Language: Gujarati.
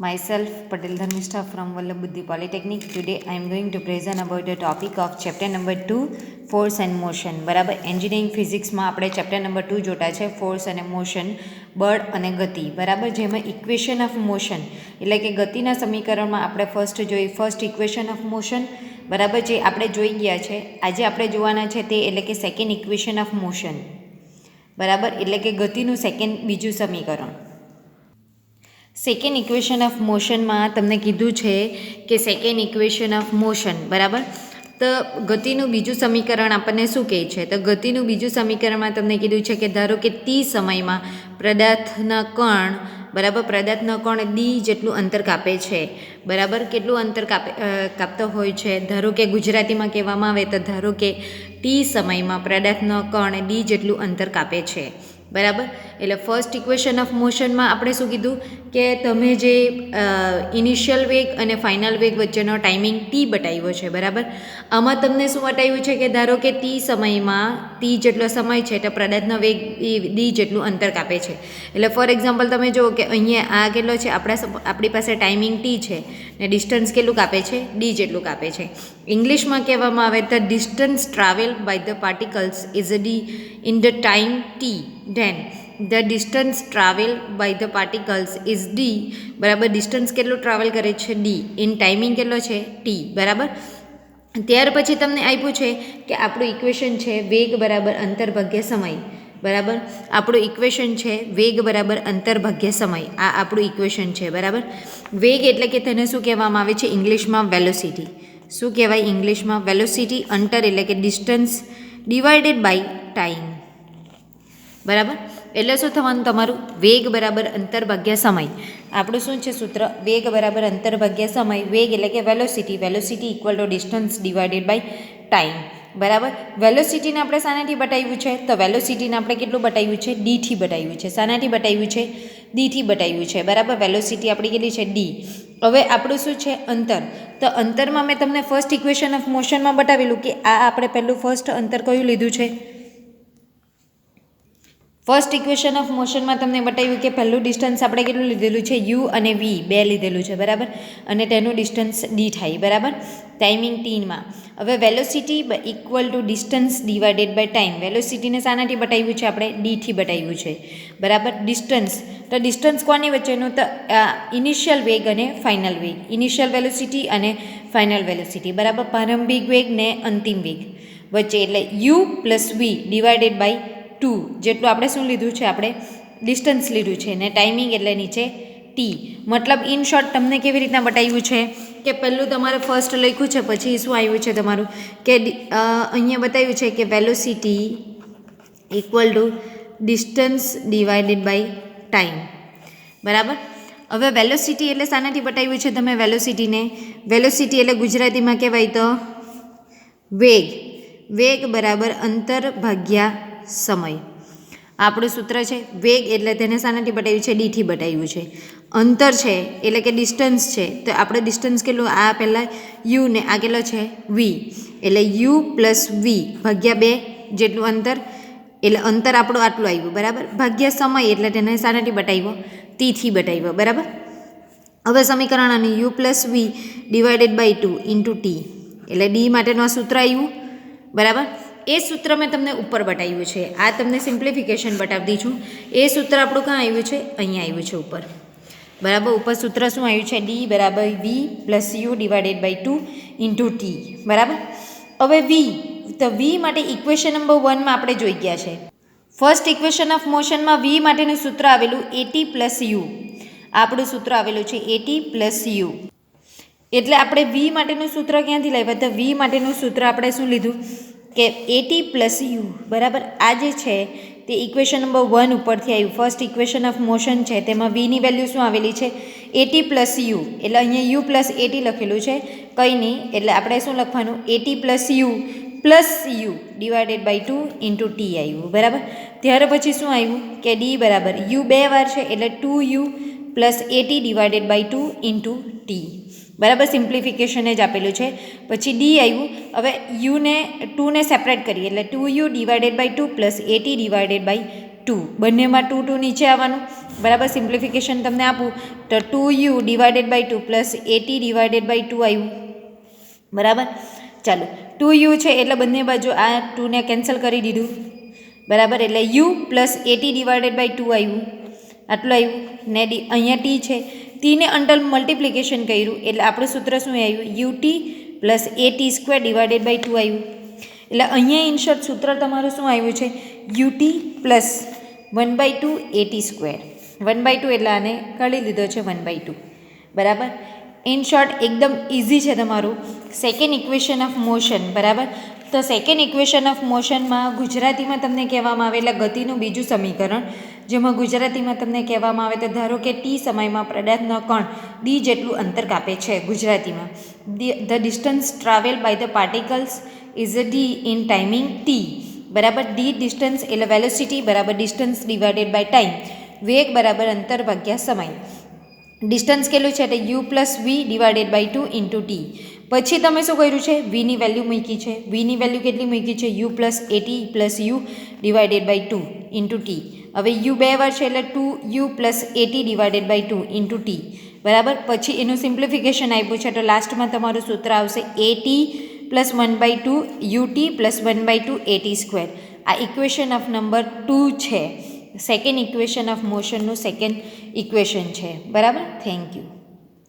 Myself, Patel Dharmishta from Vallabhuddhi Polytechnic. Today I am going to present about the topic of chapter number 2, Force and Motion. બરાબર એન્જિનિયરિંગ ફિઝિક્સમાં આપણે ચેપ્ટર નંબર 2 જોતા છે ફોર્સ અને મોશન, બળ અને ગતિ. બરાબર, જેમાં ઇક્વેશન ઓફ મોશન એટલે કે ગતિના સમીકરણમાં આપણે ફર્સ્ટ ઇક્વેશન ઓફ મોશન, બરાબર, જે આપણે જોઈ ગયા છે. આજે આપણે જોવાના છે તે એટલે કે સેકન્ડ ઇક્વેશન ઓફ મોશન, બરાબર, એટલે કે ગતિનું બીજું સમીકરણ. સેકન્ડ ઇક્વેશન ઓફ મોશનમાં તમને કીધું છે કે સેકન્ડ ઇક્વેશન ઓફ મોશન, બરાબર, તો ગતિનું બીજું સમીકરણ આપણને શું કહે છે? તો ગતિનું બીજું સમીકરણમાં તમને કીધું છે કે ધારો કે ટી સમયમાં પદાર્થના કણ, બરાબર, પદાર્થનો કણ ડી જેટલું અંતર કાપે છે. બરાબર, કેટલું અંતર કાપતો હોય છે? ધારો કે ગુજરાતીમાં કહેવામાં આવે તો ધારો કે ટી સમયમાં પદાર્થનો કણ ડી જેટલું અંતર કાપે છે. બરાબર, એટલે ફર્સ્ટ ઇક્વેશન ઓફ મોશનમાં આપણે શું કીધું કે તમે જે ઇનિશિયલ વેગ અને ફાઇનલ વેગ વચ્ચેનો ટાઈમિંગ ટી બતાવ્યો છે. બરાબર, આમાં તમને શું બતાવ્યું છે કે ધારો કે ટી જેટલો સમય છે તો પદાર્થનો વેગ ડી જેટલું અંતર કાપે છે. એટલે ફોર એક્ઝામ્પલ તમે જુઓ કે અહીંયા આ કેટલો છે, આપણી પાસે ટાઈમિંગ ટી છે ને ડિસ્ટન્સ કેટલું કાપે છે? ડી જેટલું કાપે છે. ઇંગ્લિશમાં કહેવામાં આવે તો distance travel by the particles is D in the time T, then the distance travel by the particles is d. બરાબર, ડિસ્ટન્સ કેટલું ટ્રાવેલ કરે છે? d. ઇન ટાઈમિંગ કેટલો છે? t. બરાબર, ત્યાર પછી તમને આપ્યું છે કે આપણું ઇક્વેશન છે વેગ બરાબર અંતર ભાગ્યા સમય. બરાબર, આપણું ઇક્વેશન છે વેગ બરાબર અંતર ભાગ્યા સમય. આ આપણું ઇક્વેશન છે. બરાબર, વેગ એટલે કે તેને શું કહેવામાં આવે છે ઇંગ્લિશમાં? વેલોસિટી. શું કહેવાય ઇંગ્લિશમાં? વેલોસિટી. અંતર એટલે કે ડિસ્ટન્સ ડિવાઇડેડ બાય ટાઈમ. બરાબર, એટલે શું થવાનું તમારું? વેગ બરાબર અંતર ભાગ્યા સમય. આપણું શું છે સૂત્ર? વેગ બરાબર અંતર ભાગ્યા સમય. વેગ એટલે કે velocity equal to distance divided by time. બરાબર, વેલોસિટીને આપણે શાનાથી બતાવ્યું છે? તો વેલોસિટીને આપણે કેટલું બતાવ્યું છે? ડીથી બતાવ્યું છે. શાનાથી બતાવ્યું છે? ડીથી બતાવ્યું છે. બરાબર, વેલોસિટી આપણી કેટલી છે? ડી. હવે આપણું શું છે? અંતર. તો અંતરમાં મેં તમને ફર્સ્ટ ઇક્વેશન ઓફ મોશનમાં બતાવેલું કે આ આપણે પહેલું ફર્સ્ટ અંતર કયું લીધું છે? ફર્સ્ટ ઇક્વેશન ઓફ મોશનમાં તમને બતાવ્યું કે પહેલું ડિસ્ટન્સ આપણે કેટલું લીધેલું છે? યુ અને વી બે લીધેલું છે. બરાબર, અને તેનું ડિસ્ટન્સ ડી થાય. બરાબર, ટાઈમિંગ ટીમાં. હવે velocity equal to distance divided by time. વેલોસિટીને શાનાથી બતાવ્યું છે આપણે? ડીથી બતાવ્યું છે. બરાબર, ડિસ્ટન્સ. તો ડિસ્ટન્સ કોની વચ્ચેનું? તો ઇનિશિયલ વેગ અને ફાઇનલ વેગ. ઇનિશિયલ વેલોસિટી અને ફાઇનલ વેલોસિટી. બરાબર, પ્રારંભિક વેગ ને અંતિમ વેગ વચ્ચે, એટલે U plus V divided by 2 જેટલું આપણે શું લીધું છે? આપણે ડિસ્ટન્સ લીધું છે ને ટાઈમિંગ એટલે નીચે ટી. મતલબ ઇન શોર્ટ તમને કેવી રીતના બતાવ્યું છે કે પહેલું તમારે ફર્સ્ટ લખ્યું છે, પછી શું આવ્યું છે તમારું કે અહીંયા બતાવ્યું છે કે velocity equal to distance divided by time. બરાબર, હવે વેલોસિટી એટલે શાનાથી બતાવ્યું છે તમે વેલોસિટીને? વેલોસિટી એટલે ગુજરાતીમાં કહેવાય તો વેગ. વેગ બરાબર અંતર ભાગ્યા સમય. આપણું સૂત્ર છે. વેગ એટલે તેને શાનાથી બતાવ્યું છે? ડીથી બતાવ્યું છે. અંતર છે એટલે કે ડિસ્ટન્સ છે, તો આપણે ડિસ્ટન્સ કેટલું? આ પહેલાં યુ ને આ કેટલો છે? વી. એટલે યુ પ્લસ વી ભાગ્યા 2 જેટલું અંતર, એટલે અંતર આપણું આટલું આવ્યું. બરાબર, ભાગ્યા સમય એટલે તેને શાનાથી બતાવ્યો? ટીથી બતાવ્યો. બરાબર, હવે સમીકરણ અને U plus V divided by 2 into T, એટલે ડી માટેનું આ સૂત્ર આવ્યું. બરાબર, એ સૂત્ર મેં તમને ઉપર બતાવ્યું છે. આ તમને સિમ્પ્લિફિકેશન બતાવતી છું. એ સૂત્ર આપણું ક્યાં આવ્યું છે? અહીંયા આવ્યું છે ઉપર. બરાબર, ઉપર સૂત્ર શું આવ્યું છે? ડી બરાબર V plus U divided by 2 into T. બરાબર, હવે વી, તો વી માટે ઇક્વેશન નંબર 1માં આપણે જોઈ ગયા છે. ફર્સ્ટ ઇક્વેશન ઓફ મોશનમાં વી માટેનું સૂત્ર આવેલું એટી પ્લસ યુ. આપણું સૂત્ર આવેલું છે એટી પ્લસ યુ. એટલે આપણે વી માટેનું સૂત્ર ક્યાંથી લાવ્યા? તો વી માટેનું સૂત્ર આપણે શું લીધું કે એટી પ્લસ યુ. બરાબર, આ જે છે તે ઇક્વેશન નંબર 1 ઉપરથી આવ્યું. ફર્સ્ટ ઇક્વેશન ઓફ મોશન છે તેમાં વીની વેલ્યુ શું આવેલી છે? At plus you. એટલે અહીંયા યુ પ્લસ એટી લખેલું છે, કંઈ નહીં. એટલે આપણે શું લખવાનું? A T plus U divided by 2 into T આવ્યું. બરાબર, ત્યાર પછી શું આવ્યું કે ડી બરાબર યુ 2 વાર છે એટલે 2u plus A T divided by 2 into T. બરાબર, સિમ્પ્લિફિકેશન જ આપેલું છે. પછી ડી આવ્યું. હવે યુને 2ને સેપરેટ કરીએ એટલે 2u divided by 2 plus A T divided by two, બંનેમાં ટુ નીચે આવવાનું, બરાબર. સિમ્પ્લિફિકેશન તમને આપું તો 2u divided by 2 plus 80 divided by 2 આવ્યું, બરાબર. ચાલો 2u છે એટલે બંને બાજુ આ 2ને કેન્સલ કરી દીધું, બરાબર. એટલે u પ્લસ 80 ડિવાઇડેડ બાય 2 આવ્યું, આટલું આવ્યું ને અહીંયા ટી છે, ટીને અંડર મલ્ટિપ્લિકેશન કર્યું એટલે આપણું સૂત્ર શું આવ્યું, ut plus A T square divided by 2 આવ્યું. એટલે અહીંયા ઇનશોર્ટ સૂત્ર તમારું શું આવ્યું છે, ut પ્લસ 1/2 એટી સ્ક્વેર, 1/2 એટલે આને કાઢી લીધો છે 1/2, બરાબર. ઇન શોર્ટ એકદમ ઇઝી છે તમારું સેકન્ડ ઇક્વેશન ઓફ મોશન, બરાબર. તો સેકન્ડ ઇક્વેશન ઓફ મોશનમાં ગુજરાતીમાં તમને કહેવામાં આવે એટલે ગતિનું બીજું સમીકરણ, જેમાં ગુજરાતીમાં તમને કહેવામાં આવે તો ધારો કે ટી સમયમાં પદાર્થનો કણ ડી જેટલું અંતર કાપે છે, ગુજરાતીમાં the distance travel by the particles is a D in timing T, બરાબર. ડી ડિસ્ટન્સ એટલે વેલોસિટી બરાબર ડિસ્ટન્સ ડિવાઇડેડ બાય ટાઈમ, વેગ બરાબર અંતર ભાગ્યા સમય. ડિસ્ટન્સ કેટલું છે એટલે U plus V divided by 2 into T. પછી તમે શું કર્યું છે, વીની વેલ્યુ મૂકી છે, વીની વેલ્યુ કેટલી મૂકી છે, U plus A T plus U divided by 2 into T. હવે યુ બે વાર છે એટલે 2u plus A T divided by 2 into T, બરાબર. પછી એનું સિમ્પ્લિફિકેશન આપ્યું છે તો લાસ્ટમાં તમારું સૂત્ર આવશે A T plus 1/2 U T plus 1/2 A T square. આ ઇક્વેશન ઓફ નંબર 2 છે, સેકન્ડ ઇક્વેશન ઓફ મોશનનું સેકન્ડ ઇક્વેશન છે, બરાબર. Thank you.